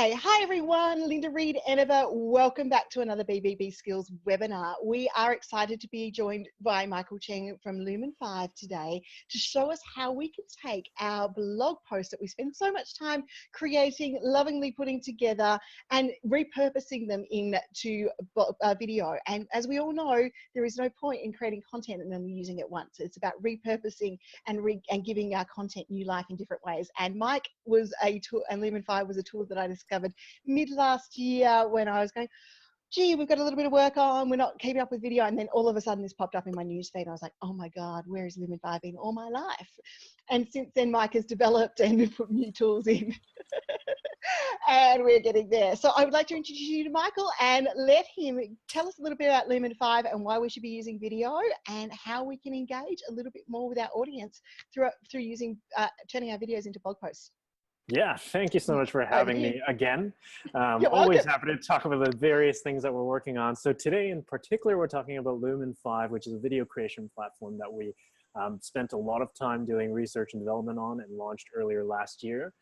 Okay, hi everyone, Linda Reed-Enever. Welcome back to another BBB Skills webinar. We are excited to be joined by Michael Cheng from Lumen 5 today to show us how we can take our blog posts that we spend so much time creating, lovingly putting together and repurposing them into video. And as we all know, there is no point in creating content and then using it once. It's about repurposing and giving our content new life in different ways. And Mike was a tool, and Lumen 5 was a tool that I discovered mid last year when I was going, gee, we've got a little bit of work on, we're not keeping up with video. And then all of a sudden this popped up in my newsfeed. I was like, oh my God, where has Lumen 5 been all my life? And since then, Mike has developed and put new tools in. And we're getting there. So I would like to introduce you to Michael and let him tell us a little bit about Lumen 5 and why we should be using video and how we can engage a little bit more with our audience through using, turning our videos into blog posts. Yeah, thank you so much for having me again. welcome. Always happy to talk about the various things that we're working on. So today in particular, we're talking about Lumen 5, which is a video creation platform that we spent a lot of time doing research and development on and launched earlier last year.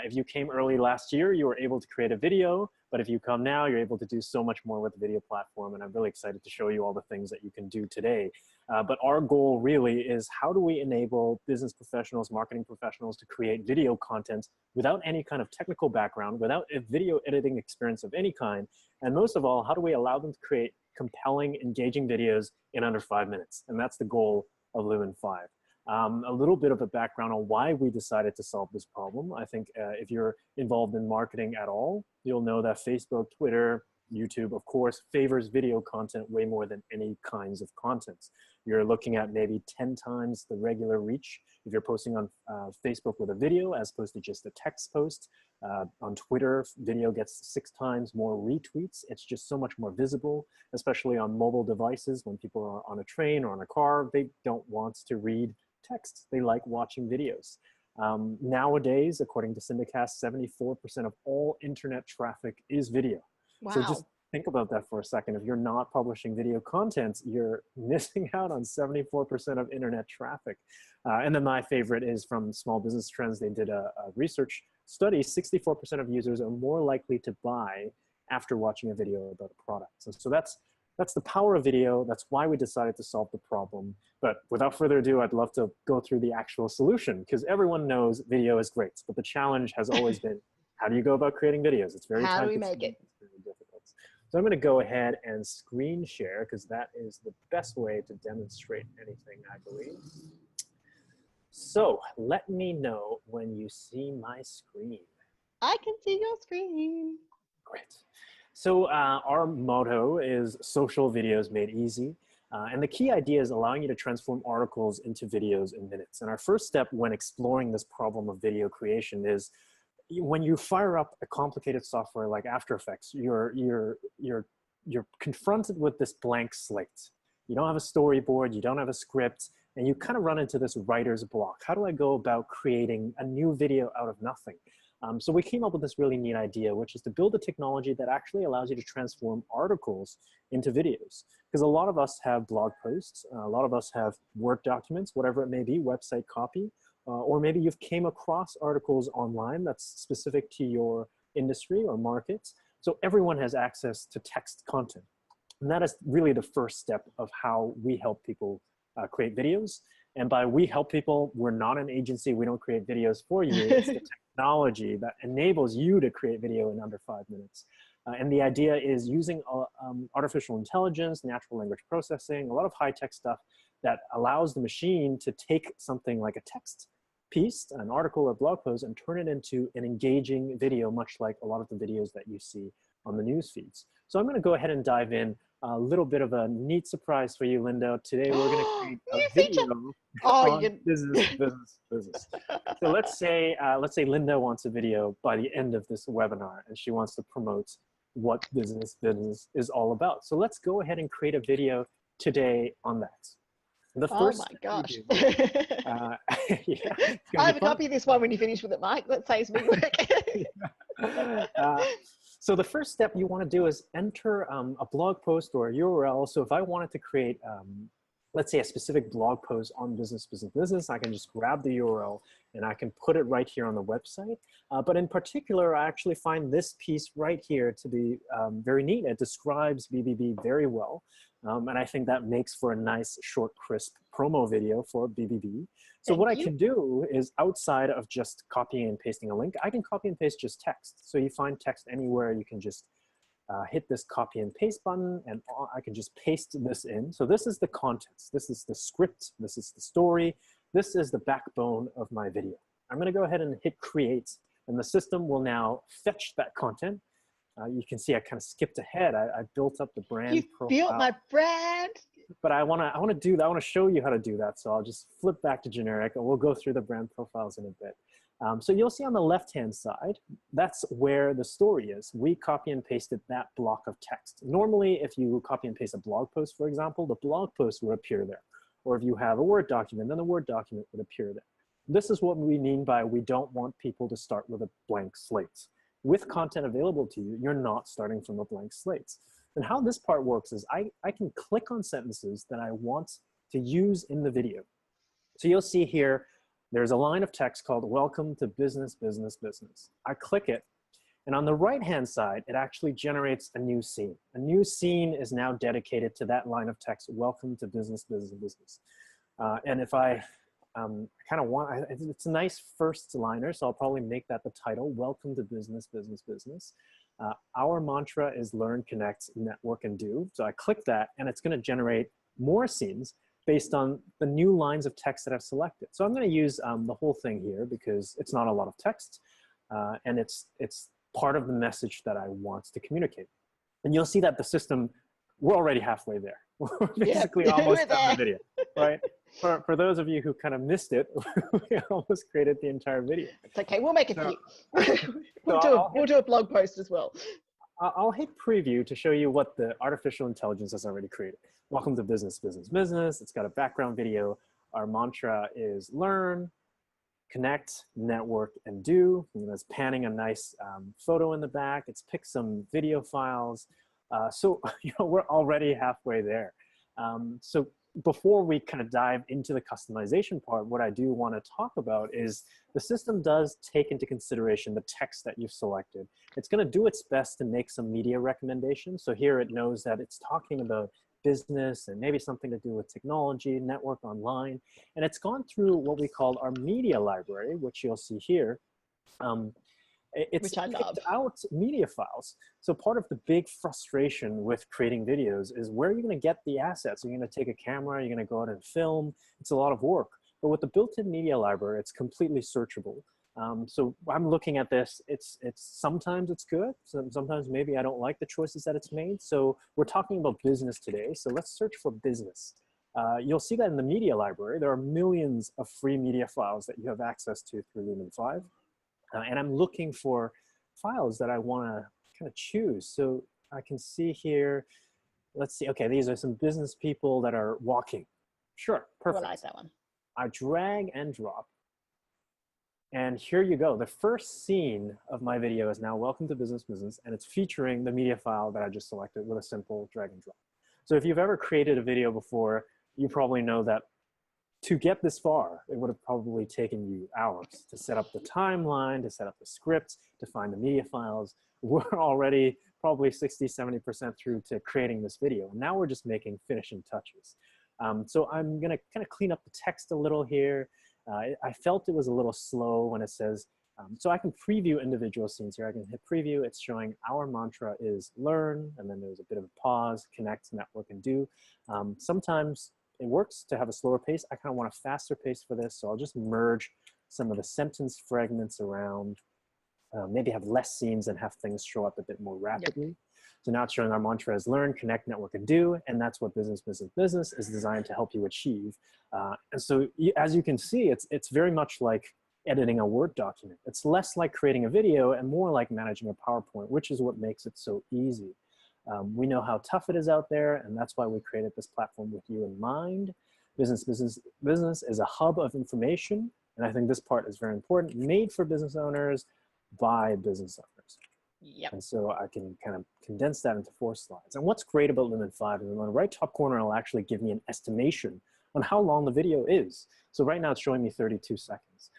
If you came early last year, you were able to create a video, but if you come now, you're able to do so much more with the video platform, and I'm really excited to show you all the things that you can do today. But our goal really is how do we enable business professionals, marketing professionals to create video content without any kind of technical background, without a video editing experience of any kind, and most of all, how do we allow them to create compelling, engaging videos in under 5 minutes? And that's the goal of Lumen 5. A little bit of a background on why we decided to solve this problem. I think if you're involved in marketing at all, you'll know that Facebook, Twitter, YouTube, of course, favors video content way more than any kinds of content. You're looking at maybe 10 times the regular reach if you're posting on Facebook with a video as opposed to just a text post. On Twitter, video gets 6 times more retweets. It's just so much more visible, especially on mobile devices. When people are on a train or on a car, they don't want to read text. They like watching videos. Nowadays, according to Syndicast, 74% of all internet traffic is video. Wow. So just think about that for a second. If you're not publishing video content, you're missing out on 74% of internet traffic. And then my favorite is from Small Business Trends. They did a research study. 64% of users are more likely to buy after watching a video about a product. So that's the power of video. That's why we decided to solve the problem. But without further ado, I'd love to go through the actual solution, because everyone knows video is great. But the challenge has always been, how do you go about creating videos? It's very How do we time-consuming. make it? It's very difficult. So I'm going to go ahead and screen share, because that is the best way to demonstrate anything, I believe. So let me know when you see my screen. I can see your screen. Great. So our motto is social videos made easy. And the key idea is allowing you to transform articles into videos in minutes. And our first step when exploring this problem of video creation is when you fire up a complicated software like After Effects, you're confronted with this blank slate. You don't have a storyboard, you don't have a script, and you kind of run into this writer's block. How do I go about creating a new video out of nothing? So we came up with this really neat idea, which is to build a technology that actually allows you to transform articles into videos. Because a lot of us have blog posts, a lot of us have Word documents, whatever it may be, website copy, or maybe you've came across articles online that's specific to your industry or market. So everyone has access to text content. And that is really the first step of how we help people create videos. And by we help people, we're not an agency. We don't create videos for you. It's the technology that enables you to create video in under 5 minutes. And the idea is using artificial intelligence, natural language processing, a lot of high-tech stuff that allows the machine to take something like a text piece, an article or blog post, and turn it into an engaging video, much like a lot of the videos that you see on the news feeds. So I'm going to go ahead and dive in. A little bit of a neat surprise for you, Linda. Today we're going to create a video on business. So let's say Linda wants a video by the end of this webinar, and she wants to promote what business is all about. So let's go ahead and create a video today on that. The first oh my gosh. Yeah, I have a copy of this one when you finish with it, Mike. That saves me work. So the first step you want to do is enter a blog post or a URL. So if I wanted to create let's say a specific blog post on business, I can just grab the URL and I can put it right here on the website. But in particular, I actually find this piece right here to be very neat. It describes BBB very well. And I think that makes for a nice, short, crisp promo video for BBB. So what I can do is, outside of just copying and pasting a link, I can copy and paste just text. So you find text anywhere, you can just hit this copy and paste button, and I can just paste this in. So this is the contents. This is the script. This is the story. This is the backbone of my video. I'm going to go ahead and hit create, and the system will now fetch that content. You can see I kind of skipped ahead. I built up the brand profile. You built my brand. But I want to do that. I want to show you how to do that. So I'll just flip back to generic, and we'll go through the brand profiles in a bit. So you'll see on the left-hand side, that's where the story is. We copy and pasted that block of text. Normally, if you copy and paste a blog post, for example, the blog post would appear there. Or if you have a Word document, then the Word document would appear there. This is what we mean by we don't want people to start with a blank slate. With content available to you, you're not starting from a blank slate. And how this part works is I can click on sentences that I want to use in the video. So you'll see here, there's a line of text called "Welcome to Business, Business, Business." I click it, and on the right-hand side, it actually generates a new scene. A new scene is now dedicated to that line of text, "Welcome to Business, Business, Business." And if I kind of want, it's a nice first liner, so I'll probably make that the title, "Welcome to Business, Business, Business." Our mantra is learn, connect, network, and do. So I click that, and it's going to generate more scenes based on the new lines of text that I've selected. So I'm going to use the whole thing here because it's not a lot of text, and it's part of the message that I want to communicate. And you'll see that the system, we're already halfway there. We're basically almost done the video, right? For those of you who kind of missed it, we almost created the entire video. It's okay, we'll make a few. We'll do a blog post as well. I'll hit preview to show you what the artificial intelligence has already created. Welcome to Business, Business, Business. It's got a background video. Our mantra is learn, connect, network, and do. And it's panning a nice photo in the back. It's picked some video files. So we're already halfway there. So before we kind of dive into the customization part, what I do want to talk about is the system does take into consideration the text that you've selected. It's going to do its best to make some media recommendations. So here it knows that it's talking about business and maybe something to do with technology, network, online. And it's gone through what we call our media library, which you'll see here. It's picked out media files. So part of the big frustration with creating videos is where are you going to get the assets? Are you going to take a camera? Are you going to go out and film? It's a lot of work. But with the built-in media library, it's completely searchable. So I'm looking at this. It's sometimes it's good. Sometimes maybe I don't like the choices that it's made. So we're talking about business today. So let's search for business. You'll see that in the media library, there are millions of free media files that you have access to through Lumen 5. And I'm looking for files that I want to kind of choose. So I can see here, let's see, okay, these are some business people that are walking. Sure, perfect. I like that one. I drag and drop. And here you go. The first scene of my video is now Welcome to Business, Business, and it's featuring the media file that I just selected with a simple drag and drop. So if you've ever created a video before, you probably know that to get this far, it would have probably taken you hours to set up the timeline, to set up the script, to find the media files. We're already probably 60, 70% through to creating this video. And now we're just making finishing touches. So I'm gonna kind of clean up the text a little here. I felt it was a little slow when it says, so I can preview individual scenes here. I can hit preview. It's showing our mantra is learn, and then there's a bit of a pause, connect, network, and do. Sometimes it works to have a slower pace. I kind of want a faster pace for this, so I'll just merge some of the sentence fragments around, maybe have less scenes and have things show up a bit more rapidly. Yep. So now it's showing our mantra is learn, connect, network, and do, and that's what Business, Business, Business is designed to help you achieve. And so as you can see, it's very much like editing a Word document. It's less like creating a video and more like managing a PowerPoint, which is what makes it so easy. We know how tough it is out there, and that's why we created this platform with you in mind. Business, Business, Business is a hub of information, and I think this part is very important, made for business owners by business owners. Yep. And so I can kind of condense that into 4 slides. And what's great about Lumen 5 is on the right top corner, it'll actually give me an estimation on how long the video is. So right now it's showing me 32 seconds.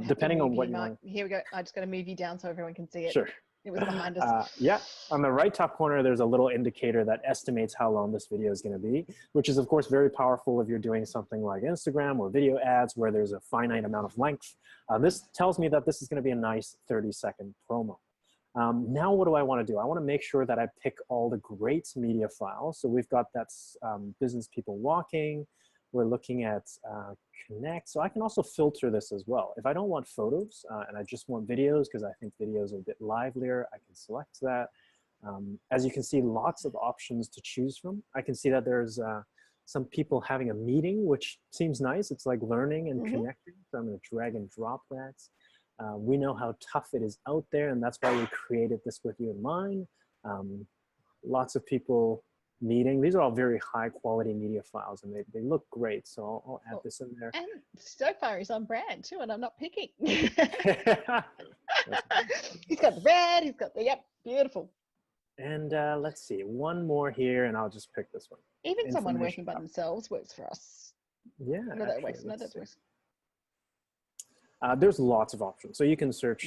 Depending on what you want. Here we go. I just got to move you down so everyone can see it. Sure. It was behind us. Yeah, on the right top corner, there's a little indicator that estimates how long this video is going to be, which is of course very powerful if you're doing something like Instagram or video ads where there's a finite amount of length. This tells me that this is going to be a nice 30-second promo. Now what do I want to do? I want to make sure that I pick all the great media files. So we've got that business people walking. We're looking at Connect. So I can also filter this as well. If I don't want photos and I just want videos because I think videos are a bit livelier, I can select that. As you can see, lots of options to choose from. I can see that there's some people having a meeting, which seems nice. It's like learning and connecting. So I'm going to drag and drop that. We know how tough it is out there, and that's why we created this with you in mind. Lots of people meeting. These are all very high quality media files, and they look great. So I'll add this in there. And so far he's on brand too, and I'm not picking. He's got the red, he's got the, yep, beautiful. And let's see, one more here, and I'll just pick this one. Even someone working by themselves works for us. Yeah. No, that works. No, that works. There's lots of options. So you can search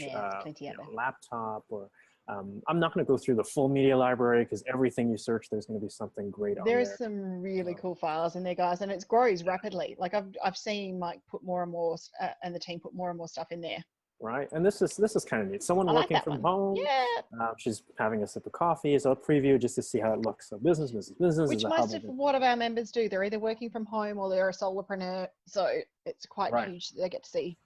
laptop or I'm not going to go through the full media library because everything you search, there's going to be something great on there. There's some really cool files in there, guys, and it grows rapidly. Like I've seen Mike put more and more, and the team put more and more stuff in there. Right, and this is kind of neat. Someone working from home. Yeah. She's having a sip of coffee. So I'll preview just to see how it looks. So business. Which most of what of our members do. They're either working from home or they're a solopreneur. So it's quite huge that they get to see.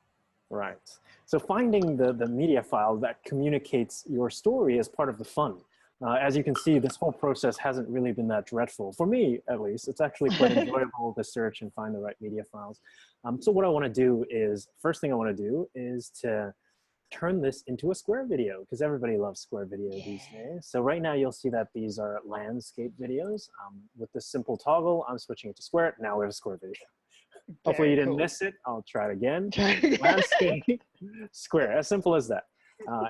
Right. So finding the media file that communicates your story is part of the fun. As you can see, this whole process hasn't really been that dreadful. For me, at least, it's actually quite enjoyable to search and find the right media files. So what I want to do is, first thing I want to do is to turn this into a square video, because everybody loves square video these days. So right now you'll see that these are landscape videos. With this simple toggle, I'm switching it to square. Now we have a square video. Hopefully you didn't miss it. I'll try it again. Landscape, square, as simple as that.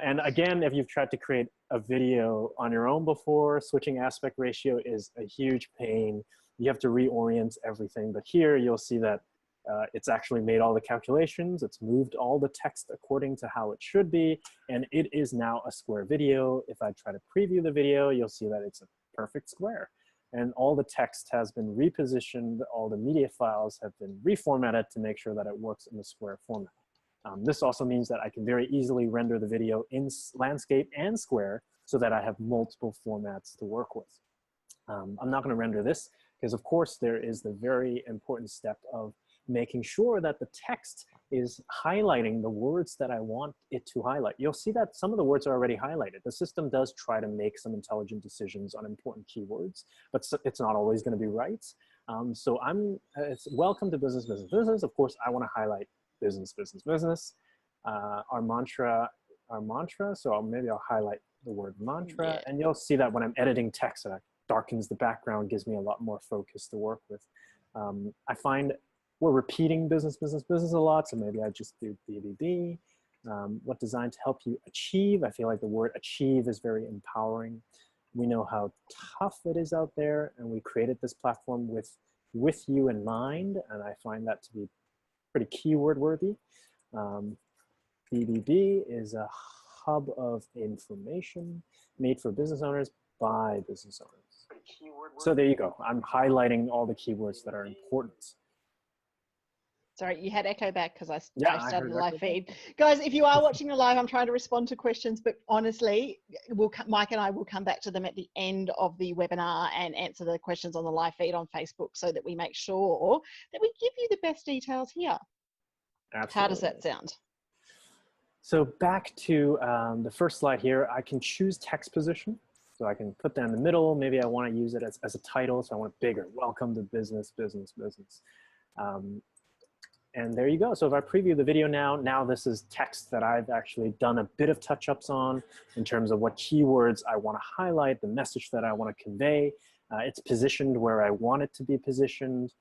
And again, if you've tried to create a video on your own before, switching aspect ratio is a huge pain. You have to reorient everything. But here you'll see that it's actually made all the calculations. It's moved all the text according to how it should be. And it is now a square video. If I try to preview the video, you'll see that it's a perfect square. And all the text has been repositioned. All the media files have been reformatted to make sure that it works in the square format. This also means that I can very easily render the video in landscape and square so that I have multiple formats to work with. I'm not going to render this because, of course, there is the very important step of making sure that the text is highlighting the words that I want it to highlight. You'll see that some of the words are already highlighted. The system does try to make some intelligent decisions on important keywords, but it's not always going to be right. So it's welcome to business, business, business. Of course, I want to highlight business, business, business. Our mantra. So maybe I'll highlight the word mantra, and you'll see that when I'm editing text, it darkens the background, gives me a lot more focus to work with. I find we're repeating business, business, business a lot, so maybe I just do BBB. What designed to help you achieve? I feel like the word achieve is very empowering. We know how tough it is out there, and we created this platform with you in mind, and I find that to be pretty keyword worthy. BBB is a hub of information made for business owners by business owners. So there you go. I'm highlighting all the keywords that are important. Sorry, you had echo back because I started the live feed. Guys, if you are watching the live, I'm trying to respond to questions, but honestly, Mike and I will come back to them at the end of the webinar and answer the questions on the live feed on Facebook so that we make sure that we give you the best details here. Absolutely. How does that sound? So back to the first slide here, I can choose text position. So I can put that in the middle. Maybe I want to use it as a title, so I want it bigger. Welcome to business, business, business. And there you go. So if I preview the video now this is text that I've actually done a bit of touch-ups on in terms of what keywords I want to highlight, the message that I want to convey. It's positioned where I want it to be positioned.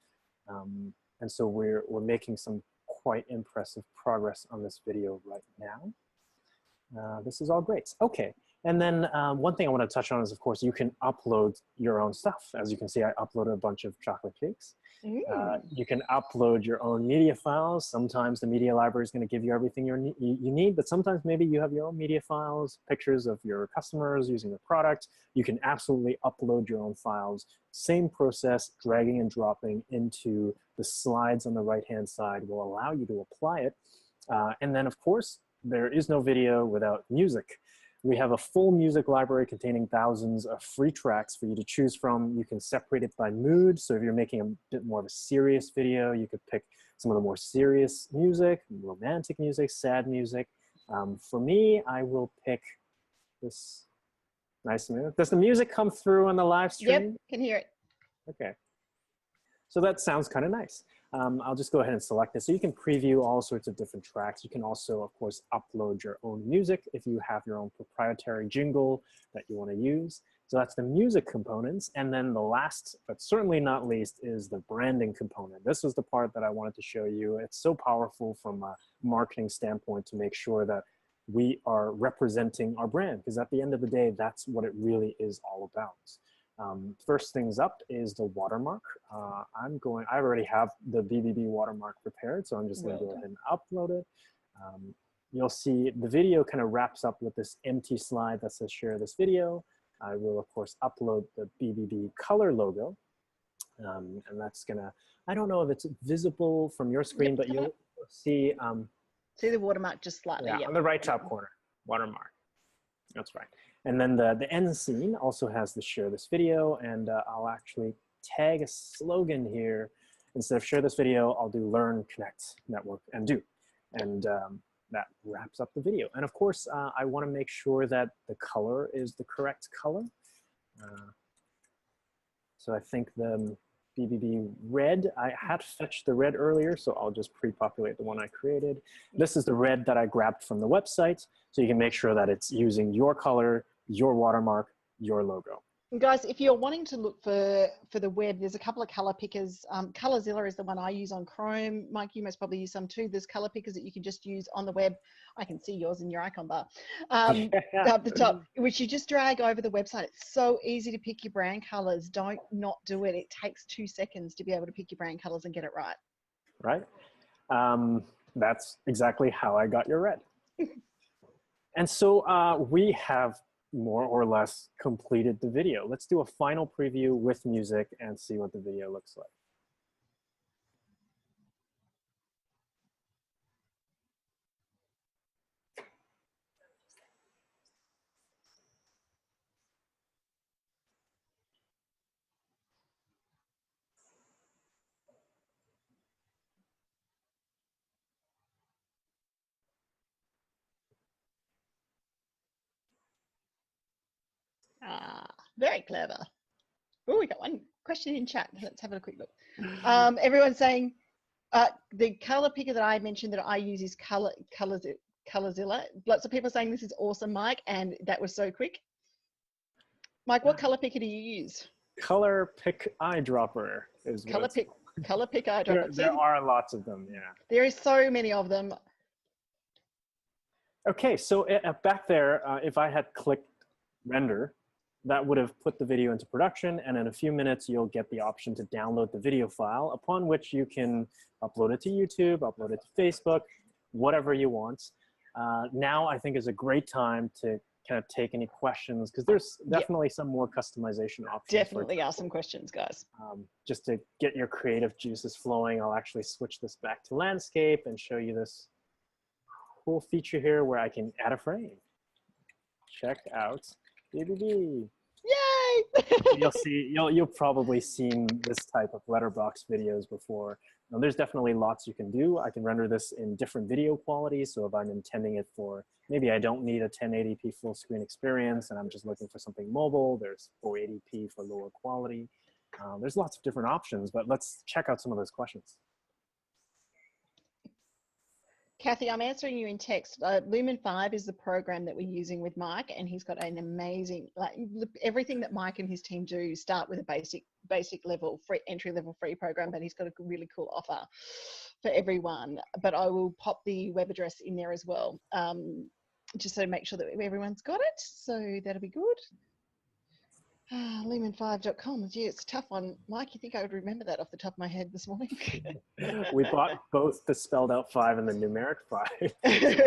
And so we're making some quite impressive progress on this video right now. This is all great. Okay, And then one thing I want to touch on is, of course, you can upload your own stuff. As you can see, I uploaded a bunch of chocolate cakes. You can upload your own media files. Sometimes the media library is going to give you everything you need, but sometimes maybe you have your own media files, pictures of your customers using the product. You can absolutely upload your own files. Same process, dragging and dropping into the slides on the right-hand side will allow you to apply it. And then, of course, there is no video without music. We have a full music library containing thousands of free tracks for you to choose from. You can separate it by mood. So if you're making a bit more of a serious video, you could pick some of the more serious music, romantic music, sad music. For me, I will pick this nice music. Does the music come through on the live stream? Yep, can hear it. Okay. So that sounds kind of nice. I'll just go ahead and select this. So you can preview all sorts of different tracks. You can also, of course, upload your own music if you have your own proprietary jingle that you want to use. So that's the music components. And then the last, but certainly not least, is the branding component. This was the part that I wanted to show you. It's so powerful from a marketing standpoint to make sure that we are representing our brand, because at the end of the day, that's what it really is all about. First things up is the watermark. I already have the BBB watermark prepared, so I'm just going to go ahead and upload it. You'll see the video kind of wraps up with this empty slide that says share this video. I will, of course, upload the BBB color logo. And that's going to, I don't know if it's visible from your screen, but you'll see. See the watermark just slightly. Yeah, on the right top corner, watermark. That's right. And then the end scene also has the share this video, and I'll actually tag a slogan here. Instead of share this video, I'll do learn, connect, network, and do. And that wraps up the video. And of course, I want to make sure that the color is the correct color. So I think the BBB red, I had fetched the red earlier, so I'll just pre-populate the one I created. This is the red that I grabbed from the website, so you can make sure that it's using your color, your watermark, your logo. And guys, if you're wanting to look for the web, there's a couple of color pickers. Colorzilla is the one I use on Chrome. Mike, you must probably use some too. There's color pickers that you can just use on the web. I can see yours in your icon bar up the top, which you just drag over the website. It's so easy to pick your brand colors. Don't not do it. It takes 2 seconds to be able to pick your brand colors and get it right. Right. That's exactly how I got your red. And so we have more or less completed the video. Let's do a final preview with music and see what the video looks like. Very clever. Oh, we got one question in chat. Let's have a quick look. Everyone's saying the color picker that I mentioned that I use is Colorzilla. Lots of people saying this is awesome, Mike, and that was so quick. Mike, what color picker do you use? Color pick eyedropper is color pick eyedropper. There are lots of them, yeah. There is so many of them. Okay, so back there, if I had clicked render, that would have put the video into production, and in a few minutes you'll get the option to download the video file, upon which you can upload it to YouTube, upload it to Facebook, whatever you want. Now I think is a great time to kind of take any questions, because there's definitely some more customization options. Definitely are some questions, guys. Just to get your creative juices flowing, I'll actually switch this back to landscape and show you this cool feature here where I can add a frame. Check out BBB. Yay! You'll probably seen this type of letterbox videos before. Now, there's definitely lots you can do. I can render this in different video qualities. So if I'm intending it for, maybe I don't need a 1080p full screen experience and I'm just looking for something mobile, there's 480p for lower quality. There's lots of different options, but let's check out some of those questions. Kathy, I'm answering you in text. Lumen 5 is the program that we're using with Mike, and he's got an amazing, everything that Mike and his team do start with a basic level, entry level free program, but he's got a really cool offer for everyone. But I will pop the web address in there as well. just so to make sure that everyone's got it. So that'll be good. Lumen5.com. Gee, it's a tough one. Mike, you think I would remember that off the top of my head this morning? We bought both the spelled out 5 and the numeric 5. So both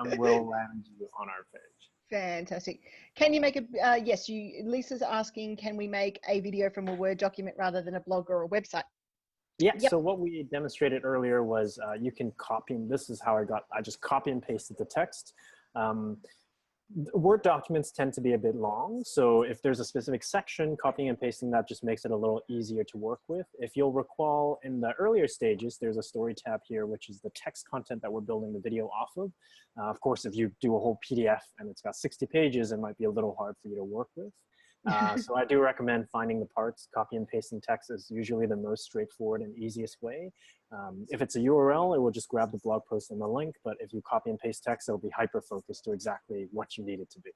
of them will land you on our page. Fantastic. Can you make a, yes, Lisa's asking, can we make a video from a Word document rather than a blog or a website? Yeah, Yep. so what we demonstrated earlier was you can copy, and this is how I just copy and pasted the text. Word documents tend to be a bit long, so if there's a specific section, copying and pasting that just makes it a little easier to work with. If you'll recall, in the earlier stages, there's a story tab here, which is the text content that we're building the video off of. Of course, if you do a whole PDF and it's got 60 pages, it might be a little hard for you to work with. So I do recommend finding the parts. Copy and pasting text is usually the most straightforward and easiest way. If it's a URL, it will just grab the blog post and the link, but if you copy and paste text, it'll be hyper-focused to exactly what you need it to be.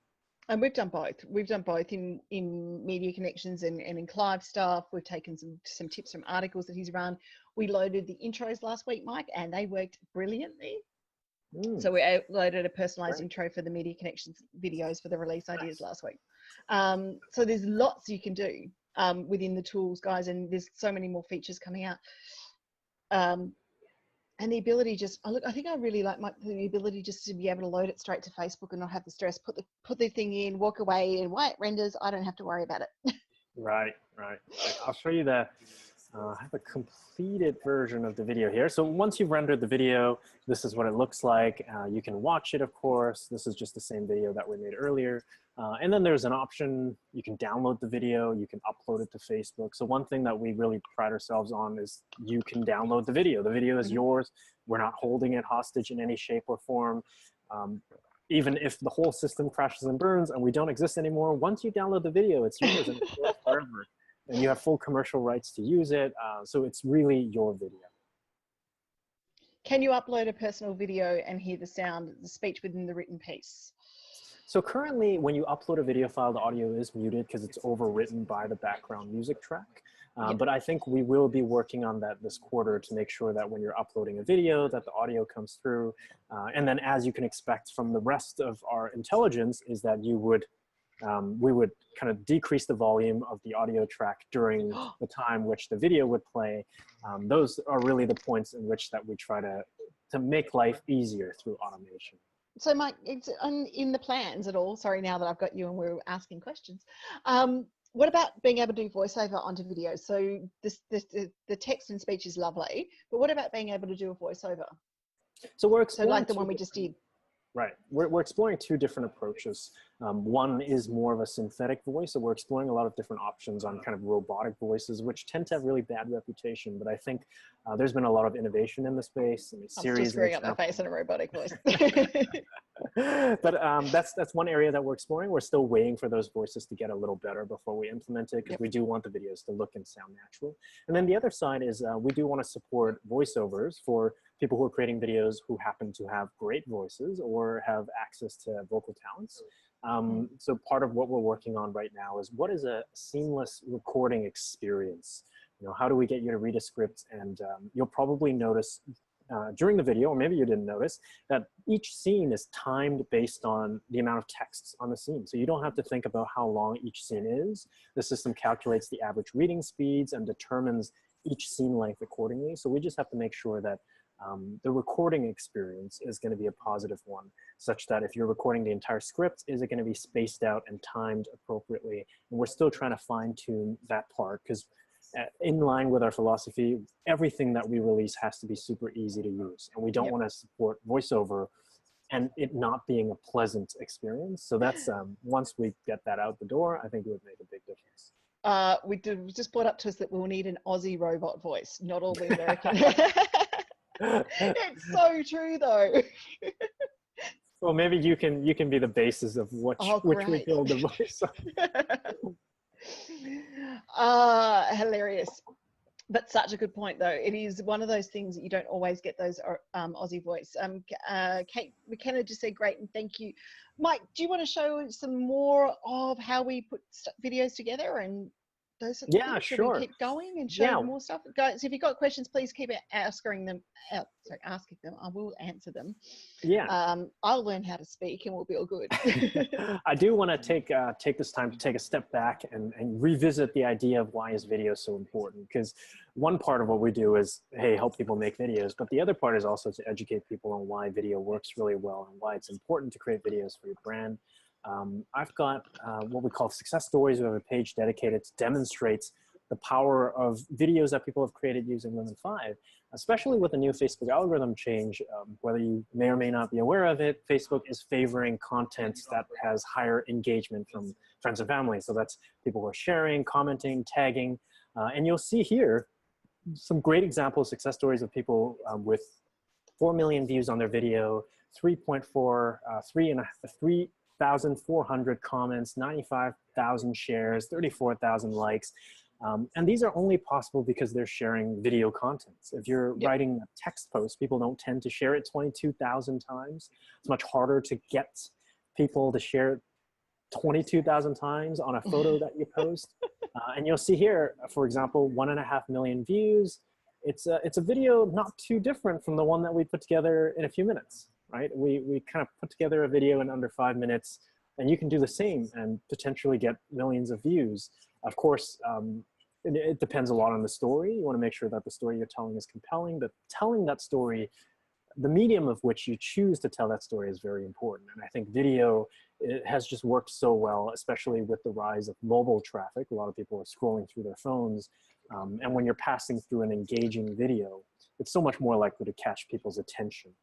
And we've done both. We've done both in Media Connections and in Clive's stuff. We've taken some tips from articles that he's run. We loaded the intros last week, Mike, and they worked brilliantly. So we loaded a personalized intro for the Media Connections videos for the release ideas last week. So there's lots you can do within the tools, guys, and there's so many more features coming out. And the ability just, I think I really like the ability just to be able to load it straight to Facebook and not have the stress, put the thing in, walk away, and while it renders, I don't have to worry about it. Right. I'll show you that. I have a completed version of the video here. So once you've rendered the video, this is what it looks like. You can watch it, of course. This is just the same video that we made earlier. And then there's an option, you can download the video, you can upload it to Facebook. So one thing that we really pride ourselves on is you can download the video. The video is yours. We're not holding it hostage in any shape or form. Even if the whole system crashes and burns and we don't exist anymore, once you download the video, it's yours and it's yours forever. And you have full commercial rights to use it. So it's really your video. Can you upload a personal video and hear the sound, the speech within the written piece? So currently, when you upload a video file, the audio is muted because it's overwritten by the background music track. But I think we will be working on that this quarter to make sure that when you're uploading a video, that the audio comes through. And then as you can expect from the rest of our intelligence is that you would we would kind of decrease the volume of the audio track during the time which the video would play. Those are really the points in which that we try to make life easier through automation. So Mike, it's in the plans at all, sorry, now that I've got you and we're asking questions, what about being able to do voiceover onto video? So the text and speech is lovely, but what about being able to do a voiceover? So we're exploring like the one we just did. Right. We're exploring two different approaches. One is more of a synthetic voice, so we're exploring a lot of different options on kind of robotic voices, which tend to have really bad reputation. But I think there's been a lot of innovation in the space. I mean, I'm still screwing up my face in a robotic voice. But that's one area that we're exploring. We're still waiting for those voices to get a little better before we implement it, because we do want the videos to look and sound natural. And then the other side is we do want to support voiceovers for people who are creating videos who happen to have great voices or have access to vocal talents. So part of what we're working on right now is what is a seamless recording experience? You know, how do we get you to read a script? And you'll probably notice during the video, or maybe you didn't notice, that each scene is timed based on the amount of texts on the scene. So you don't have to think about how long each scene is. The system calculates the average reading speeds and determines each scene length accordingly. So we just have to make sure that the recording experience is going to be a positive one, such that if you're recording the entire script, is it going to be spaced out and timed appropriately? And we're still trying to fine tune that part, because in line with our philosophy, everything that we release has to be super easy to use. And we don't want to support voiceover and it not being a pleasant experience. So that's, once we get that out the door, I think it would make a big difference. We just brought up to us that we'll need an Aussie robot voice, not all the American. It's so true though. Well, maybe you can be the basis of which we build the voice. Hilarious. But such a good point though. It is one of those things that you don't always get those Aussie voice. Kate McKenna just said great and thank you. Mike, do you want to show some more of how we put videos together and those sort of Yeah, things? Should we sure. keep going and show Yeah, more stuff? Guys, if you've got questions, please keep asking them. Asking them. I will answer them. yeah. I'll learn how to speak, and we'll be all good. I do want to take this time to take a step back and revisit the idea of why is video so important. Because one part of what we do is, hey, help people make videos, but the other part is also to educate people on why video works really well and why it's important to create videos for your brand. I've got what we call success stories. We have a page dedicated to demonstrate the power of videos that people have created using Lumen 5, especially with the new Facebook algorithm change. Whether you may or may not be aware of it, Facebook is favoring content that has higher engagement from friends and family. So that's people who are sharing, commenting, tagging. And you'll see here some great examples, success stories of people with 4 million views on their video, 3,400 comments, 95,000 shares, 34,000 likes. And these are only possible because they're sharing video content. If you're writing a text post, people don't tend to share it 22,000 times. It's much harder to get people to share it 22,000 times on a photo that you post. And you'll see here, for example, 1.5 million views. It's a video not too different from the one that we put together in a few minutes, right? We kind of put together a video in under 5 minutes, and you can do the same and potentially get millions of views. Of course, it depends a lot on the story. You want to make sure that the story you're telling is compelling, but telling that story, the medium of which you choose to tell that story is very important. And I think video, it has just worked so well, especially with the rise of mobile traffic. A lot of people are scrolling through their phones. And when you're passing through an engaging video, it's so much more likely to catch people's attention.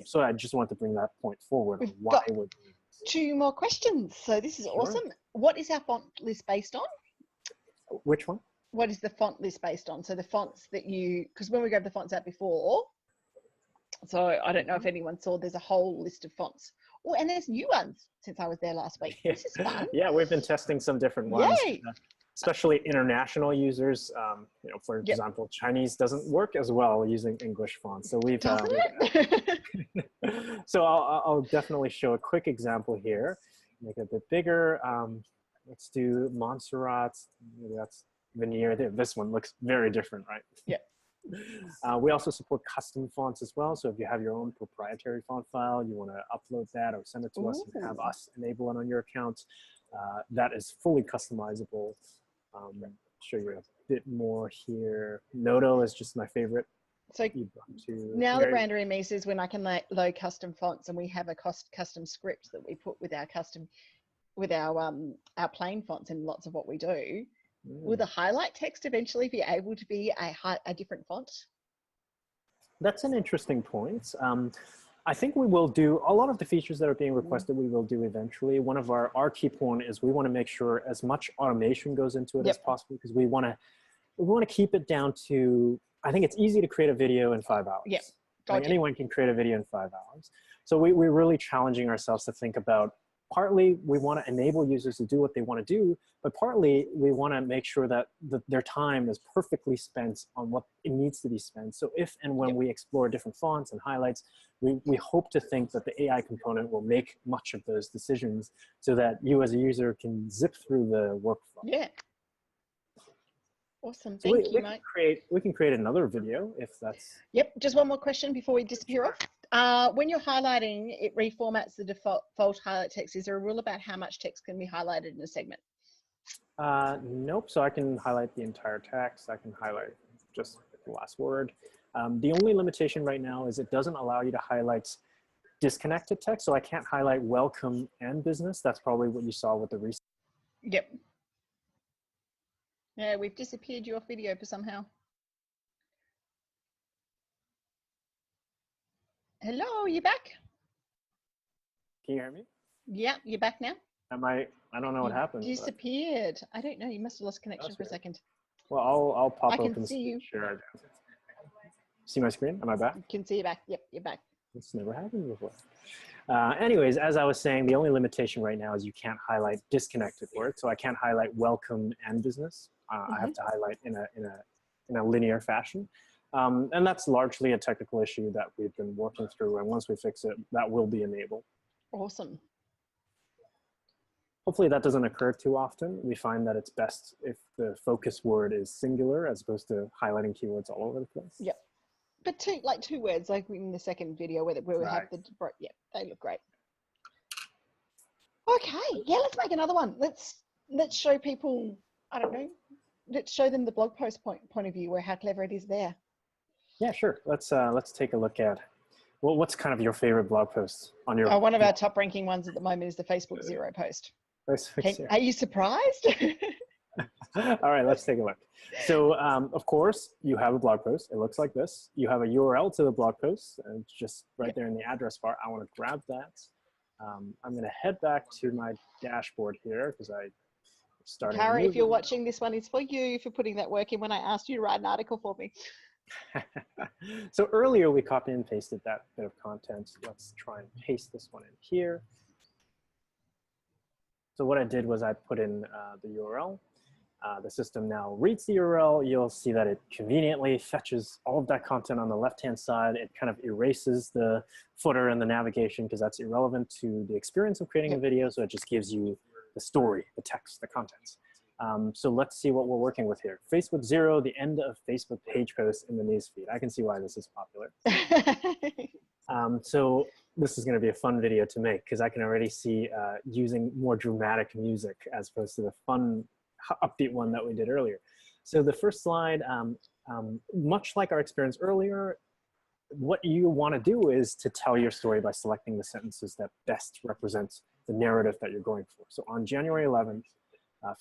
So I just want to bring that point forward on why we're doing this. 2 more questions. So this is awesome. What is our font list based on? Which one? What is the font list based on? So the fonts that because when we gave the fonts out before, so I don't know if anyone saw, there's a whole list of fonts. Oh, and there's new ones since I was there last week. This is fun. Yeah, we've been testing some different ones. Yay. Especially international users. For example, Chinese doesn't work as well using English fonts. So we've so I'll definitely show a quick example here. Make it a bit bigger. Let's do Montserrat. Maybe that's veneer. This one looks very different, right? Yeah. We also support custom fonts as well. So if you have your own proprietary font file, you want to upload that or send it to us and have us enable it on your account, that is fully customizable. Show you a bit more here. Noto is just my favorite. So now the brander in me says when I can load custom fonts, and we have a custom script that we put with our plain fonts in lots of what we do. Will the highlight text eventually be able to be a different font? That's an interesting point. I think we will do a lot of the features that are being requested. We will do eventually. One of our key point is we want to make sure as much automation goes into it as possible, because we want to keep it down to. I think it's easy to create a video in 5 hours. Yeah, like anyone can create a video in 5 hours. So we're really challenging ourselves to think about. Partly, we want to enable users to do what they want to do, but partly we want to make sure that their time is perfectly spent on what it needs to be spent. So if and when we explore different fonts and highlights, we hope to think that the AI component will make much of those decisions so that you as a user can zip through the workflow. Yeah. Awesome. Thank you, Mike. We can create another video if that's... Yep. Just one more question before we disappear off. When you're highlighting, it reformats the default highlight text. Is there a rule about how much text can be highlighted in a segment? Nope. So I can highlight the entire text. I can highlight just the last word. The only limitation right now is it doesn't allow you to highlight disconnected text. So I can't highlight welcome and business. That's probably what you saw with the recent. Yep. Yeah, we've disappeared your video for somehow. Hello, you back? Can you hear me? Yeah, you're back now. I don't know what happened. Disappeared. I don't know. You must have lost connection for a second. Well, I'll pop open. I can see you. Sure. See my screen? Am I back? You can see you back. Yep, you're back. It's never happened before. Anyways, as I was saying, the only limitation right now is you can't highlight disconnected words. So I can't highlight welcome and business. I have to highlight in a linear fashion. And that's largely a technical issue that we've been working through. And once we fix it, that will be enabled. Awesome. Hopefully that doesn't occur too often. We find that it's best if the focus word is singular as opposed to highlighting keywords all over the place. Yep. But two words, like in the second video where we have the, yeah, they look great. Okay, yeah, let's make another one. Let's show people, I don't know, let's show them the blog post point of view where how clever it is there. Yeah, sure. Let's take a look at, well, what's kind of your favorite blog post on your one of our top ranking ones at the moment is the Facebook Zero post. Are you surprised? All right, let's take a look. So of course you have a blog post. It looks like this. You have a URL to the blog post and just right there in the address bar. I want to grab that. I'm going to head back to my dashboard here because I started. Kara, if you're watching, this one is for you for putting that work in when I asked you to write an article for me. So earlier we copied and pasted that bit of content. Let's try and paste this one in here. So what I did was I put in the URL. The system now reads the URL. You'll see that it conveniently fetches all of that content on the left-hand side. It kind of erases the footer and the navigation because that's irrelevant to the experience of creating a video. So it just gives you the story, the text, the contents. So let's see what we're working with here. Facebook Zero, the end of Facebook page posts in the newsfeed. I can see why this is popular. So this is going to be a fun video to make because I can already see using more dramatic music as opposed to the fun, upbeat one that we did earlier. So the first slide, much like our experience earlier, what you want to do is to tell your story by selecting the sentences that best represent the narrative that you're going for. So on January 11th,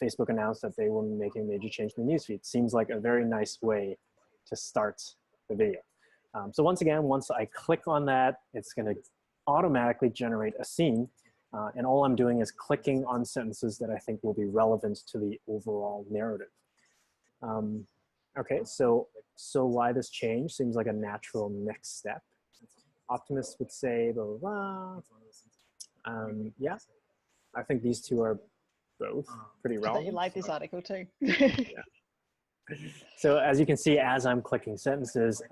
Facebook announced that they were making a major change in the newsfeed. Seems like a very nice way to start the video. So once again, once I click on that, it's going to automatically generate a scene. And all I'm doing is clicking on sentences that I think will be relevant to the overall narrative. Okay, so why this change seems like a natural next step. Optimists would say, blah, blah, blah. Yeah, I think these two are both pretty relevant. I thought you liked this article too. Yeah. So as you can see, as I'm clicking sentences,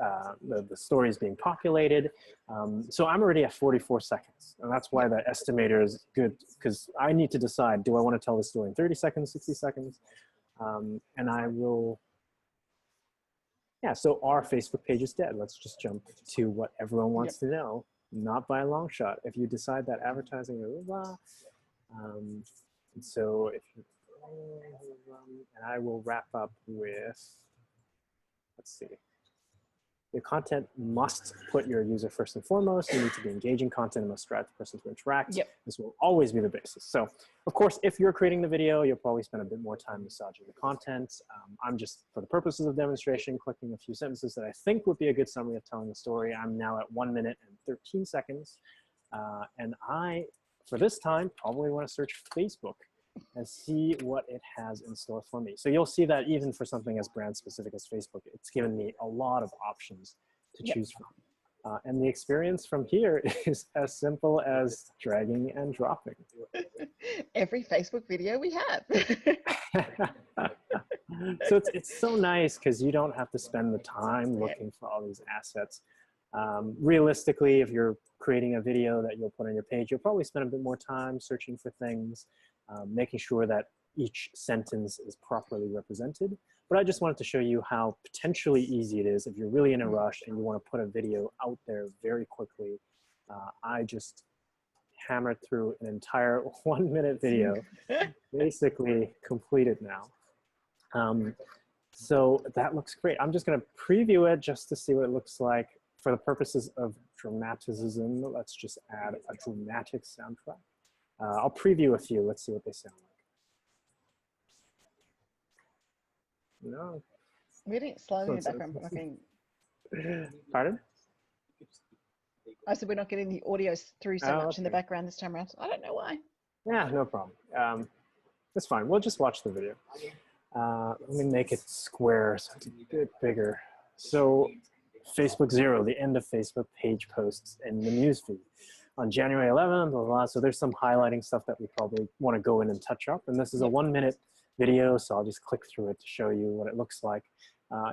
the story is being populated. So I'm already at 44 seconds. And that's why the estimator is good, because I need to decide, do I want to tell the story in 30 seconds, 60 seconds? And I will, yeah, so our Facebook page is dead. Let's just jump to what everyone wants to know, not by a long shot. If you decide that advertising, blah, blah, and so if you, and I will wrap up with, let's see. Your content must put your user first and foremost. You need to be engaging content and must drive the person to interact. Yep. This will always be the basis. So of course, if you're creating the video, you'll probably spend a bit more time massaging the content. I'm just, for the purposes of demonstration, clicking a few sentences that I think would be a good summary of telling the story. I'm now at 1 minute and 13 seconds. And I, for this time, probably want to search Facebook and see what it has in store for me. So you'll see that even for something as brand specific as Facebook, it's given me a lot of options to choose from. And the experience from here is as simple as dragging and dropping. Every Facebook video we have. So it's so nice because you don't have to spend the time looking for all these assets. Realistically, if you're creating a video that you'll put on your page, you'll probably spend a bit more time searching for things, making sure that each sentence is properly represented. But I just wanted to show you how potentially easy it is if you're really in a rush and you want to put a video out there very quickly. I just hammered through an entire 1 minute video, basically completed now. So that looks great. I'm just going to preview it just to see what it looks like. For the purposes of dramaticism, let's just add a dramatic soundtrack. I'll preview a few. Let's see what they sound like. No. We're getting it slowly in the background. But Pardon? I said we're not getting the audio through so much in the background this time around. I don't know why. Yeah, no problem. It's fine. We'll just watch the video. Let me make it square so it's a bit bigger. So Facebook Zero, the end of Facebook page posts in the newsfeed. On January 11th, blah, blah, so there's some highlighting stuff that we probably want to go in and touch up. And this is a 1 minute video, so I'll just click through it to show you what it looks like.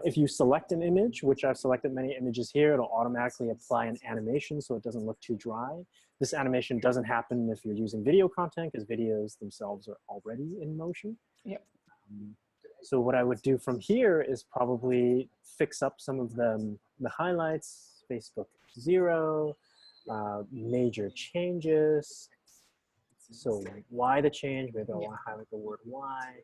If you select an image, which I've selected many images here, it'll automatically apply an animation so it doesn't look too dry. This animation doesn't happen if you're using video content because videos themselves are already in motion. Yep. So what I would do from here is probably fix up some of the highlights, Facebook 0, major changes. So why the change? Maybe I want to highlight the word why.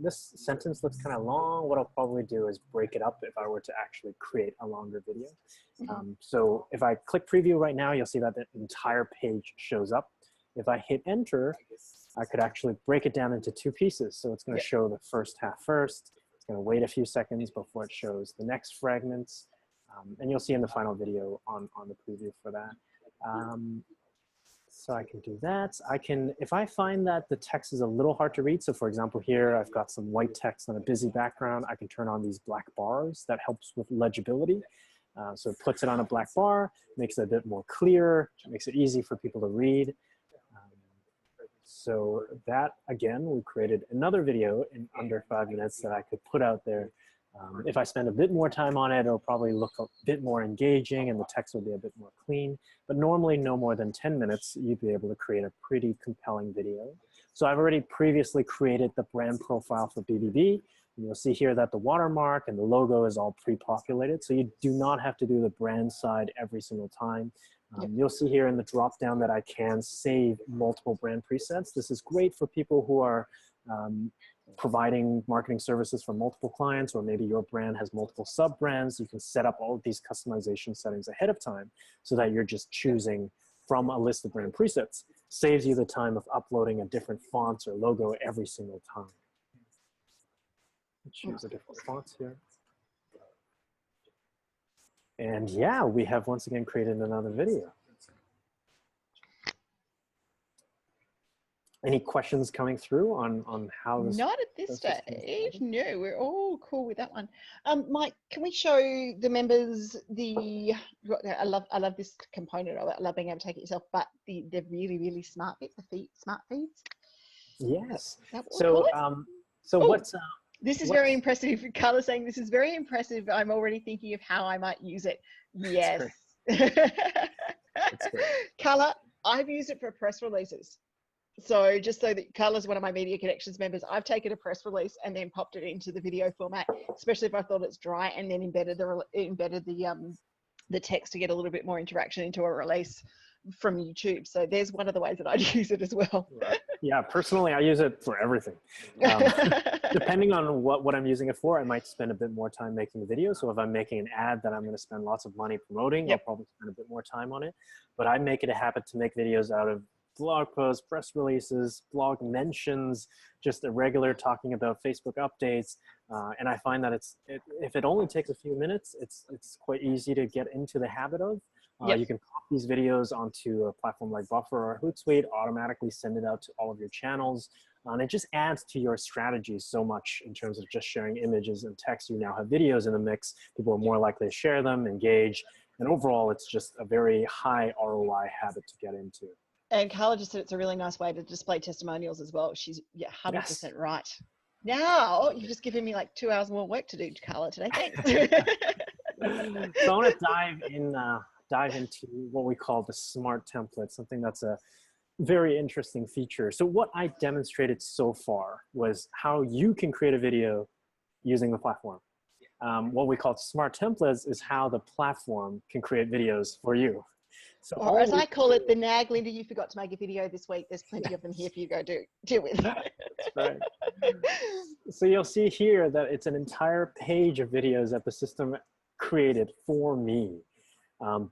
This sentence looks kind of long. What I'll probably do is break it up if I were to actually create a longer video. So if I click preview right now, you'll see that the entire page shows up. If I hit enter, I could actually break it down into 2 pieces. So it's going to show the first half first. It's going to wait a few seconds before it shows the next fragments. And you'll see in the final video on the preview for that. So I can do that. I can, if I find that the text is a little hard to read, so for example here, I've got some white text on a busy background, I can turn on these black bars. That helps with legibility. So it puts it on a black bar, makes it a bit more clear, makes it easy for people to read. So that, again, we created another video in under 5 minutes that I could put out there. If I spend a bit more time on it, it'll probably look a bit more engaging and the text will be a bit more clean. But normally no more than 10 minutes, you'd be able to create a pretty compelling video. So I've already previously created the brand profile for BBB. And you'll see here that the watermark and the logo is all pre-populated. So you do not have to do the brand side every single time. You'll see here in the drop down that I can save multiple brand presets. This is great for people who are providing marketing services for multiple clients, or maybe your brand has multiple sub-brands. You can set up all of these customization settings ahead of time so that you're just choosing from a list of brand presets. Saves you the time of uploading a different font or logo every single time. Choose a different font here. And yeah, we have once again created another video. Any questions coming through on how this? Not at this stage. No, we're all cool with that one. Mike, can we show the members the? I love this component of it. I love being able to take it yourself, but the really really smart bit, the smart feeds. Yes. So what's this is very impressive. Carla saying this is very impressive. I'm already thinking of how I might use it. Yes. Carla, I've used it for press releases. So just so that Carla's one of my Media Connections members, I've taken a press release and then popped it into the video format, especially if I thought it's dry, and then embedded the text to get a little bit more interaction into a release from YouTube. So there's one of the ways that I'd use it as well. Yeah, personally, I use it for everything. Depending on what I'm using it for, I might spend a bit more time making the video. So if I'm making an ad that I'm going to spend lots of money promoting, I'll probably spend a bit more time on it. But I make it a habit to make videos out of blog posts, press releases, blog mentions, just a regular talking about Facebook updates. And I find that if it only takes a few minutes, it's quite easy to get into the habit of. You can pop these videos onto a platform like Buffer or Hootsuite, automatically send it out to all of your channels. And it just adds to your strategy so much in terms of just sharing images and text. You now have videos in the mix. People are more likely to share them, engage. And overall, it's just a very high ROI habit to get into. And Carla just said it's a really nice way to display testimonials as well. She's 100% right. Now, you've just given me like 2 hours more work to do, Carla, today. Thanks. So I want to dive into what we call the smart template, something that's a very interesting feature. So what I demonstrated so far was how you can create a video using the platform. What we call smart templates is how the platform can create videos for you. So or as I call it, the nag, Linda, you forgot to make a video this week. There's plenty of them here for you to go deal with. That's right. So you'll see here that it's an entire page of videos that the system created for me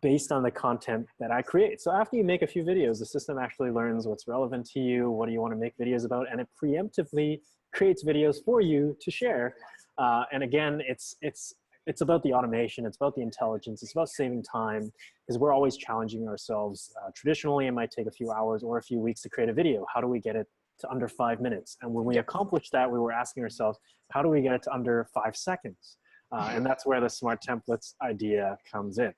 based on the content that I create. So after you make a few videos, the system actually learns what's relevant to you, what do you want to make videos about, and it preemptively creates videos for you to share. And again, it's about the automation, it's about the intelligence, it's about saving time, because we're always challenging ourselves. Traditionally, it might take a few hours or a few weeks to create a video. How do we get it to under 5 minutes? And when we accomplished that, we were asking ourselves, how do we get it to under 5 seconds? And that's where the smart templates idea comes in.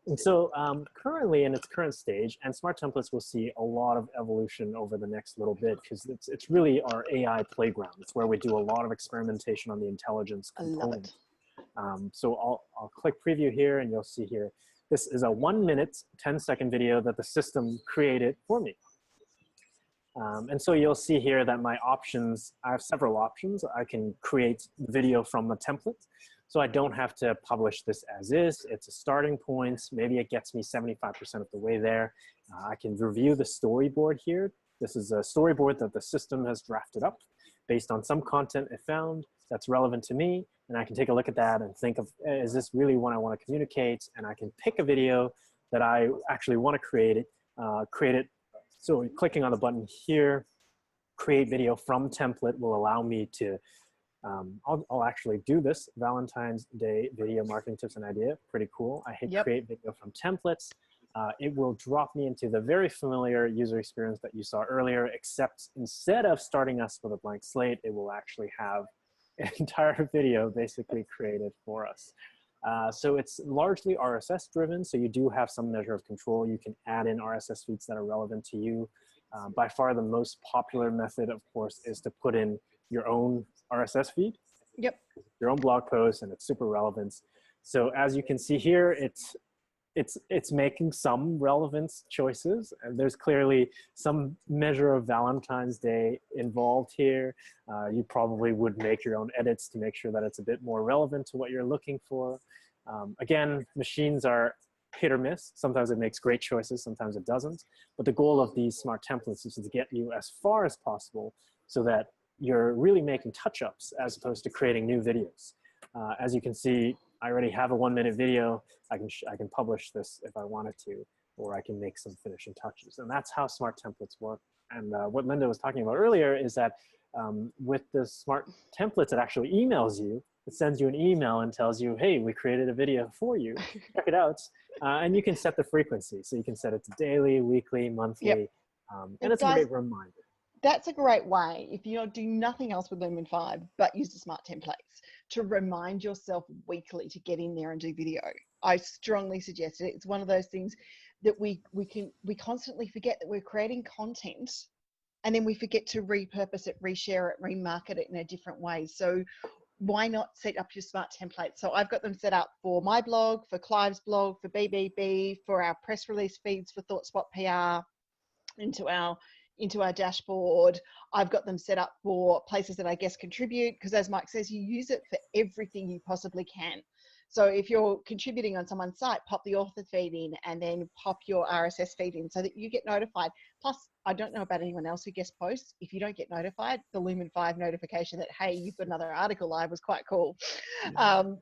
And so currently in its current stage, and smart templates will see a lot of evolution over the next little bit, because it's really our AI playground. It's where we do a lot of experimentation on the intelligence component. So I'll click preview here, and you'll see here, this is a 1 minute, 10-second video that the system created for me. And so you'll see here that my options, I have several options. I can create video from the template. So I don't have to publish this as is. It's a starting point. Maybe it gets me 75% of the way there. I can review the storyboard here. This is a storyboard that the system has drafted up based on some content it found that's relevant to me. And I can take a look at that and think of, is this really what I want to communicate? And I can pick a video that I actually want to create it. So clicking on the button here, create video from template will allow me to, I'll actually do this, Valentine's Day video marketing tips and idea, pretty cool. I hit create video from templates. It will drop me into the very familiar user experience that you saw earlier, except instead of starting us with a blank slate, it will actually have an entire video basically created for us. So it's largely RSS driven, so you do have some measure of control. You can add in RSS feeds that are relevant to you. By far the most popular method, of course, is to put in your own RSS feed. Yep. Your own blog post, and it's super relevant. So as you can see here, it's making some relevance choices, and there's clearly some measure of Valentine's Day involved here. You probably would make your own edits to make sure that it's a bit more relevant to what you're looking for. Again, machines are hit or miss. Sometimes it makes great choices, sometimes it doesn't. But the goal of these smart templates is to get you as far as possible so that you're really making touch-ups as opposed to creating new videos. As you can see, I already have a 1 minute video. I can publish this if I wanted to, or I can make some finishing touches. And that's how smart templates work. And what Linda was talking about earlier is that with the smart templates, it actually emails you. It sends you an email and tells you, hey, we created a video for you. Check it out. And you can set the frequency. So you can set it to daily, weekly, monthly. And it's a great reminder. That's a great way, if you do nothing else with Lumen 5, but use the smart templates to remind yourself weekly to get in there and do video. I strongly suggest it. It's one of those things that we constantly forget that we're creating content, and then we forget to repurpose it, reshare it, remarket it in a different way. So why not set up your smart templates? So I've got them set up for my blog, for Clive's blog, for BBB, for our press release feeds, for ThoughtSpot PR, into our dashboard. I've got them set up for places that I guess contribute, because as Mike says, you use it for everything you possibly can. So if you're contributing on someone's site, pop the author feed in, and then pop your RSS feed in so that you get notified. Plus, I don't know about anyone else who guest posts. If you don't get notified, the Lumen 5 notification that, hey, you've got another article live was quite cool. And,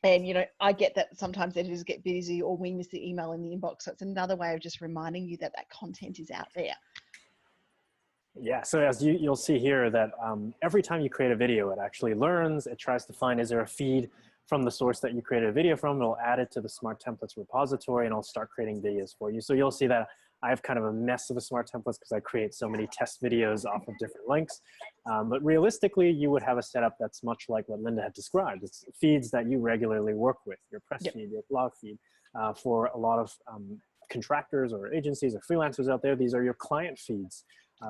I get that sometimes editors get busy or we miss the email in the inbox. So it's another way of just reminding you that that content is out there. Yeah, so as you'll see here that every time you create a video, it actually learns, it tries to find, is there a feed from the source that you created a video from? It'll add it to the smart templates repository, and I'll start creating videos for you. So you'll see that I have kind of a mess of the smart templates because I create so many test videos off of different links. But realistically, you would have a setup that's much like what Linda had described. It's feeds that you regularly work with, your press feed, your blog feed. For a lot of contractors or agencies or freelancers out there, these are your client feeds.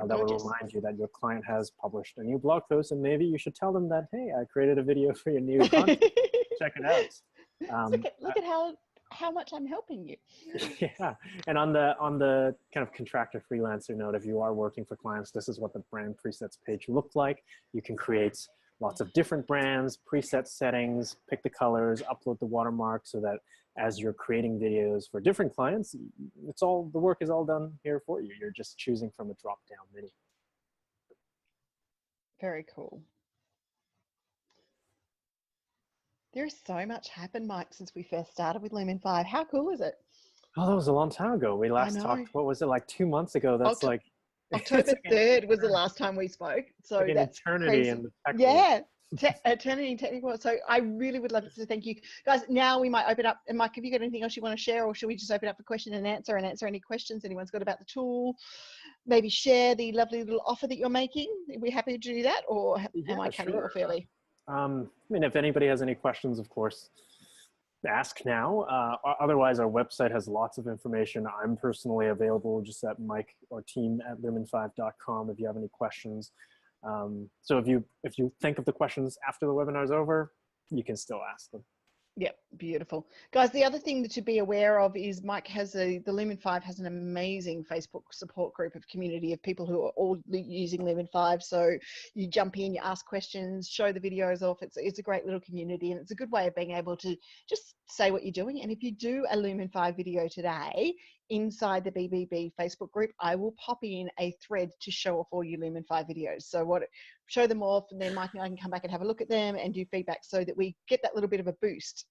That will remind you that your client has published a new blog post, and maybe you should tell them that, hey, I created a video for your new content. Check it out. Look at how much I'm helping you. Yeah, and on the kind of contractor freelancer note, if you are working for clients, this is what the brand presets page looked like. You can create lots of different brands, preset settings, pick the colors, upload the watermark, so that as you're creating videos for different clients, the work is all done here for you. You're just choosing from a drop-down menu. Very cool. There's so much happened, Mike, since we first started with Lumen 5. How cool is it? Oh, that was a long time ago. We last talked, what was it, like 2 months ago? That's like October 3rd was the last time we spoke. So like that's eternity crazy. in the tech world. Eternity in technical. So I really would love to thank you guys. Now we might open up, and Mike, have you got anything else you want to share, or should we just open up for question and answer any questions anyone's got about the tool? Maybe share the lovely little offer that you're making. Are we happy to do that, or am I cutting you off early? I mean, if anybody has any questions, of course, ask now. Otherwise, our website has lots of information. I'm personally available just at Mike or team@lumen5.com if you have any questions. So if you think of the questions after the webinar is over, you can still ask them. Yep, beautiful. Guys, the other thing to be aware of is Mike has the Lumen 5 has an amazing Facebook support group of community of people who are all using Lumen 5. So you jump in, you ask questions, show the videos off. It's a great little community, and it's a good way of being able to just say what you're doing. And if you do a Lumen 5 video today inside the BBB Facebook group, I will pop in a thread to show off all your Lumen 5 videos. So show them off, and then Mike and I can come back and have a look at them and do feedback so that we get that little bit of a boost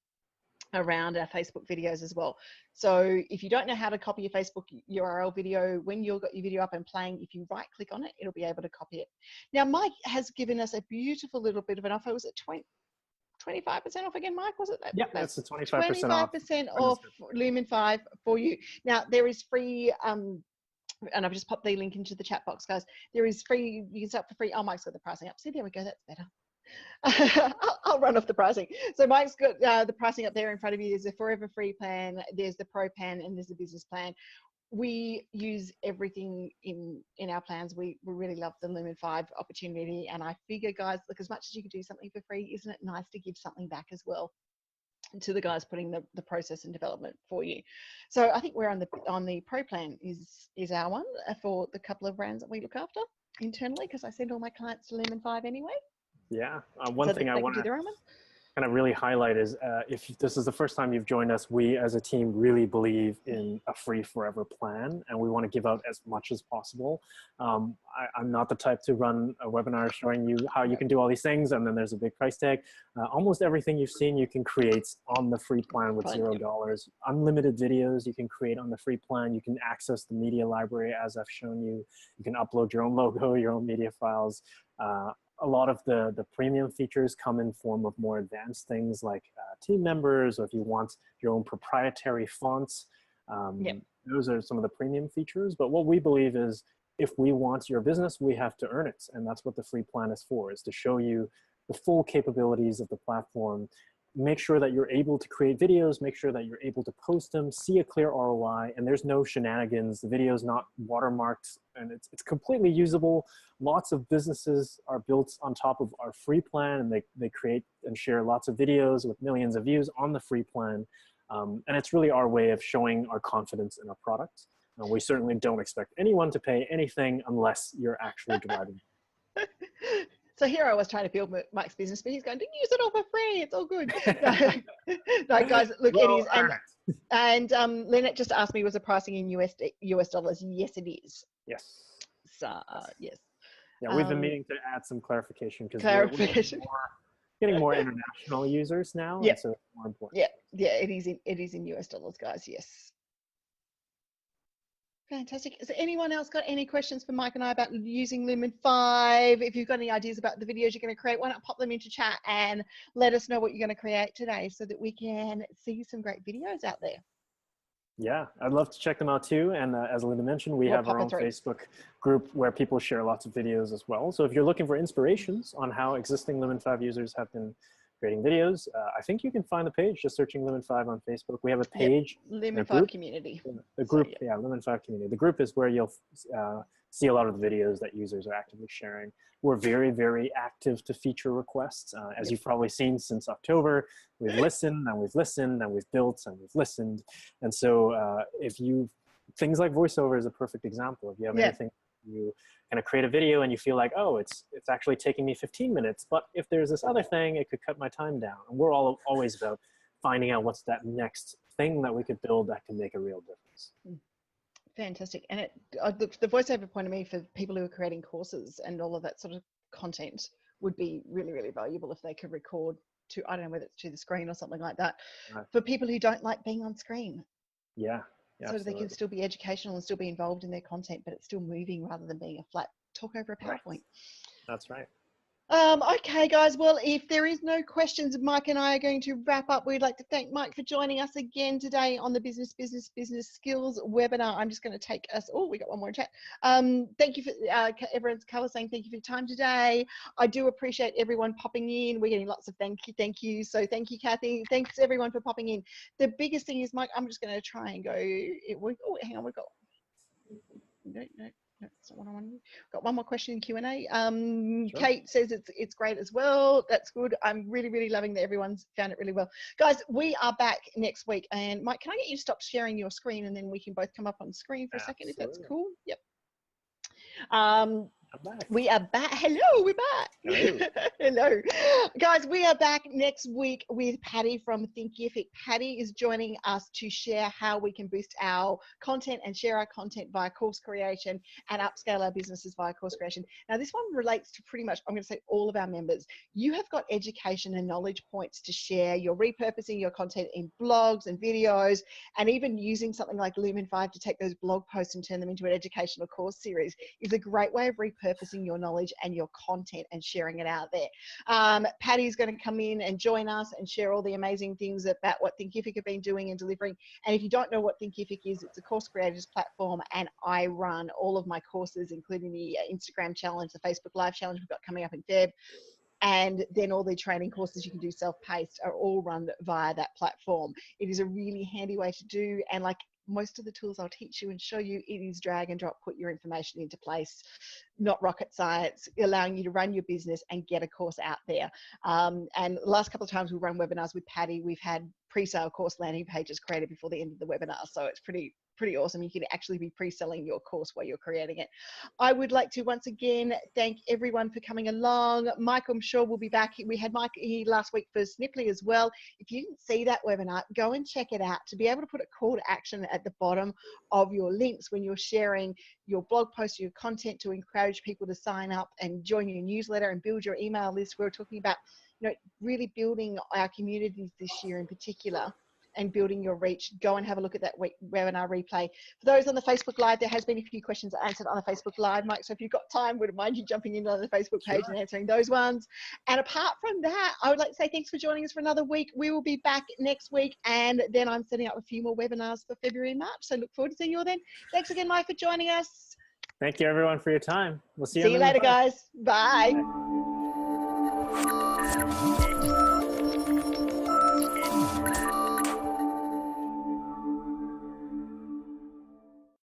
around our Facebook videos as well. So if you don't know how to copy your Facebook URL video, when you've got your video up and playing, if you right click on it, it'll be able to copy it. Now, Mike has given us a beautiful little bit of an offer. Was it 25% off again, Mike? Was it that? Yeah, that's a 25% off. 25% off Lumen 5 for you. Now, there is free, and I've just popped the link into the chat box, guys. There is free, you can start for free. Oh, Mike's got the pricing up. See, there we go, that's better. I'll run off the pricing. So Mike's got the pricing up there in front of you. There's a forever free plan, there's the pro plan, and there's the business plan. We use everything in our plans. We really love the Lumen 5 opportunity, and I figure, guys, look, as much as you can do something for free, isn't it nice to give something back as well to the guys putting the process and development for you? So I think we're on the pro plan is our one for the couple of brands that we look after internally, because I send all my clients to Lumen 5 anyway. Yeah, one thing I want to kind of really highlight is if this is the first time you've joined us, we as a team really believe in a free forever plan, and we want to give out as much as possible. I'm not the type to run a webinar showing you how you can do all these things and then there's a big price tag. Almost everything you've seen you can create on the free plan with $0. Unlimited videos you can create on the free plan. You can access the media library as I've shown you. You can upload your own logo, your own media files. A lot of the premium features come in form of more advanced things like team members, or if you want your own proprietary fonts. Those are some of the premium features. But what we believe is if we want your business, we have to earn it. And that's what the free plan is for, is to show you the full capabilities of the platform. Make sure that you're able to create videos, make sure that you're able to post them, see a clear ROI, and there's no shenanigans. The video is not watermarked, and it's completely usable. Lots of businesses are built on top of our free plan, and they create and share lots of videos with millions of views on the free plan. And it's really our way of showing our confidence in our product. We certainly don't expect anyone to pay anything unless you're actually driving. So here I was trying to build Mike's business, but he's going to use it all for free. It's all good. No, guys, look, well, it is. And Lynette just asked me, was the pricing in US dollars? Yes, it is. Yes. So, yes. Yeah, we've been meaning to add some clarification because we're getting more international users now. Yeah. And so it's more important. Yeah, it is in US dollars, guys. Yes. Fantastic. Has anyone else got any questions for Mike and I about using Lumen 5? If you've got any ideas about the videos you're going to create, why not pop them into chat and let us know what you're going to create today so that we can see some great videos out there. Yeah, I'd love to check them out too. And as Linda mentioned, we have our own Facebook group where people share lots of videos as well. So if you're looking for inspirations on how existing Lumen 5 users have been creating videos, I think you can find the page just searching Lumen 5 on Facebook. We have a page, Lumen 5 community. The group, so, yeah, Lumen 5 community. The group is where you'll see a lot of the videos that users are actively sharing. We're very, very active to feature requests. As you've probably seen since October, we've listened and we've listened and we've built and we've listened. And so things like voiceover is a perfect example. If you have anything, you kind of create a video and you feel like, oh, it's actually taking me 15 minutes, but if there's this other thing, it could cut my time down. And we're always about finding out what's that next thing that we could build that can make a real difference. Fantastic. And the voiceover point of me for people who are creating courses and all of that sort of content would be really, really valuable if they could record to, I don't know whether it's to the screen or something like that, for people who don't like being on screen. Yeah. So that they can still be educational and still be involved in their content, but it's still moving rather than being a flat talk over a PowerPoint. Right. That's right. Okay, guys. Well, if there is no questions, Mike and I are going to wrap up. We'd like to thank Mike for joining us again today on the Business Skills webinar. I'm just going to take us. Oh, we got one more in chat. Thank you for everyone's color saying thank you for your time today. I do appreciate everyone popping in. We're getting lots of thank you. So thank you, Kathy. Thanks everyone for popping in. The biggest thing is, Mike, I'm just going to try and go. Oh, hang on, we've got. No. That's not what I wanted. Got one more question in Q&A. Sure. Kate says it's great as well. That's good. I'm really loving that everyone's found it really well. Guys, we are back next week. And Mike, can I get you to stop sharing your screen and then we can both come up on screen for a second, if that's cool? Yep. I'm back. We are back. Hello, we're back. Hello. Hello. Guys, we are back next week with Patty from Thinkific. Patty is joining us to share how we can boost our content and share our content via course creation and upscale our businesses via course creation. Now, this one relates to pretty much, I'm going to say, all of our members. You have got education and knowledge points to share. You're repurposing your content in blogs and videos, and even using something like Lumen 5 to take those blog posts and turn them into an educational course series is a great way of repurposing your knowledge and your content and sharing it out there. Patty's going to come in and join us and share all the amazing things about what Thinkific have been doing and delivering. And if you don't know what Thinkific is, it's a course creators platform, and I run all of my courses, including the Instagram challenge, the Facebook Live challenge we've got coming up in Feb, and then all the training courses you can do self-paced are all run via that platform. It is a really handy way to do, and like most of the tools I'll teach you and show you, it is drag and drop, put your information into place, not rocket science, allowing you to run your business and get a course out there. And the last couple of times we've run webinars with Patty, we've had pre-sale course landing pages created before the end of the webinar. So it's pretty awesome. You can actually be pre-selling your course while you're creating it. I would like to once again thank everyone for coming along. Mike, I'm sure will be back. We had Mike here last week for Snipply as well. If you didn't see that webinar, go and check it out. To be able to put a call to action at the bottom of your links when you're sharing your blog posts, your content, to encourage people to sign up and join your newsletter and build your email list. We're talking about, you know, really building our communities this year in particular and building your reach. Go and have a look at that webinar replay. For those on the Facebook Live, there has been a few questions answered on the Facebook Live, Mike. So if you've got time, wouldn't mind you jumping in on the Facebook page and answering those ones. And apart from that, I would like to say thanks for joining us for another week. We will be back next week, and then I'm setting up a few more webinars for February and March. So look forward to seeing you all then. Thanks again, Mike, for joining us. Thank you, everyone, for your time. We'll see you you later, guys. Bye. Bye.